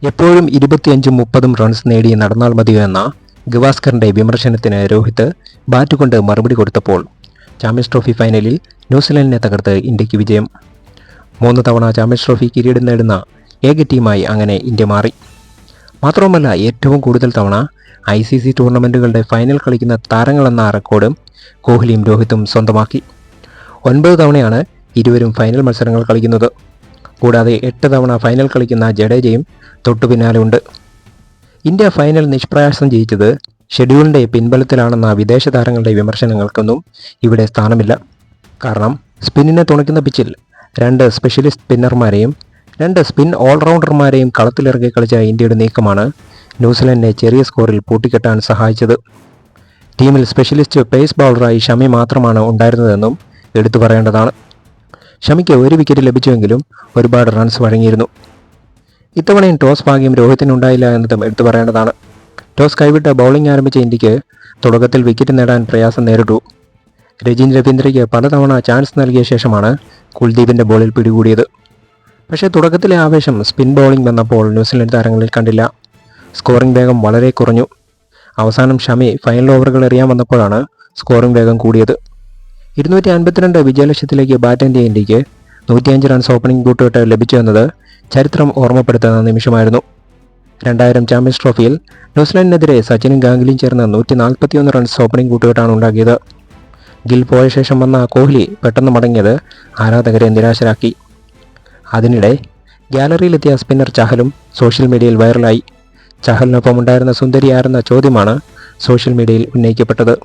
എപ്പോഴും 25-30 റൺസ് നേടി നടന്നാൽ മതിയോ എന്ന ഗവാസ്കറിന്റെ വിമർശനത്തിന് രോഹിത് ബാറ്റ് കൊണ്ട് മറുപടി കൊടുത്തപ്പോൾ ചാമ്പ്യൻസ് ട്രോഫി ഫൈനലിൽ ന്യൂസിലൻഡിനെ തകർത്ത് ഇന്ത്യക്ക് വിജയം. 3 തവണ ചാമ്പ്യൻസ് ട്രോഫി കിരീടം നേടുന്ന ഏക ടീമായി അങ്ങനെ ഇന്ത്യ മാറി. മാത്രവുമല്ല, ഏറ്റവും കൂടുതൽ തവണ ICC ടൂർണമെൻറ്റുകളുടെ ഫൈനൽ കളിക്കുന്ന താരങ്ങളെന്ന റെക്കോർഡും കോഹ്ലിയും രോഹിത്തും സ്വന്തമാക്കി. 9 തവണയാണ് ഇരുവരും ഫൈനൽ മത്സരങ്ങൾ കളിക്കുന്നത്. കൂടാതെ 8 തവണ ഫൈനൽ കളിക്കുന്ന ജഡേജയും തൊട്ടു പിന്നാലെ ഉണ്ട്. ഇന്ത്യ ഫൈനൽ നിഷ്പ്രയാസം ജയിച്ചത് ഷെഡ്യൂളിൻ്റെ പിൻബലത്തിലാണെന്ന വിദേശ താരങ്ങളുടെ വിമർശനങ്ങൾക്കൊന്നും ഇവിടെ സ്ഥാനമില്ല. കാരണം സ്പിന്നിനെ തുണയ്ക്കുന്ന പിച്ചിൽ 2 സ്പെഷ്യലിസ്റ്റ് സ്പിന്നർമാരെയും 2 സ്പിൻ ഓൾറൗണ്ടർമാരെയും കളത്തിലിറക്കി കളിച്ച ഇന്ത്യയുടെ നീക്കമാണ് ന്യൂസിലൻഡിനെ ചെറിയ സ്കോറിൽ പൂട്ടിക്കെട്ടാൻ സഹായിച്ചത്. ടീമിൽ സ്പെഷ്യലിസ്റ്റ് പേസ് ബൗളറായി ഷമി മാത്രമാണ് ഉണ്ടായിരുന്നതെന്നും എടുത്തു പറയേണ്ടതാണ്. ഷമിക്ക് 1 വിക്കറ്റ് ലഭിച്ചുവെങ്കിലും ഒരുപാട് റൺസ് വഴങ്ങിയിരുന്നു. ഇത്തവണയും ടോസ് ഭാഗ്യം രോഹിത്തിനുണ്ടായില്ല എന്നതും എടുത്തു പറയേണ്ടതാണ്. ടോസ് കൈവിട്ട് ബൗളിംഗ് ആരംഭിച്ച ഇന്ത്യക്ക് തുടക്കത്തിൽ വിക്കറ്റ് നേടാൻ പ്രയാസം നേരിട്ടു. രജിൻ രവീന്ദ്രയ്ക്ക് പലതവണ ചാൻസ് നൽകിയ ശേഷമാണ് കുൽദീപിൻ്റെ ബോളിൽ പിടികൂടിയത്. പക്ഷേ തുടക്കത്തിലെ ആവേശം സ്പിൻ ബൗളിംഗ് വന്നപ്പോൾ ന്യൂസിലൻഡ് താരങ്ങളിൽ കണ്ടില്ല. സ്കോറിംഗ് വേഗം വളരെ കുറഞ്ഞു. അവസാനം ഷമി ഫൈനൽ ഓവറുകൾ എറിയാൻ വന്നപ്പോഴാണ് സ്കോറിംഗ് വേഗം കൂടിയത്. 252 വിജയലക്ഷ്യത്തിലേക്ക് ബാറ്റേന്ത്യ ഇന്ത്യക്ക് 105 റൺസ് ഓപ്പണിംഗ് കൂട്ടുകെട്ട് ലഭിച്ചു എന്നത് ചരിത്രം ഓർമ്മപ്പെടുത്തുന്ന നിമിഷമായിരുന്നു. 2000 ചാമ്പ്യൻസ് ട്രോഫിയിൽ ന്യൂസിലൻഡിനെതിരെ സച്ചിനും ഗാംഗുലിയും ചേർന്ന് 141 റൺസ് ഓപ്പണിംഗ് കൂട്ടുകെട്ടാണ് ഉണ്ടാക്കിയത്. ഗിൽ പോയ ശേഷം വന്ന കോഹ്ലി പെട്ടെന്ന് മടങ്ങിയത് ആരാധകരെ നിരാശരാക്കി. അതിനിടെ ഗാലറിയിലെത്തിയ സ്പിന്നർ ചഹലും സോഷ്യൽ മീഡിയയിൽ വൈറലായി. ചഹലിനൊപ്പം ഉണ്ടായിരുന്ന സുന്ദരി ആരെന്ന ചോദ്യമാണ് സോഷ്യൽ മീഡിയയിൽ ഉന്നയിക്കപ്പെട്ടത്.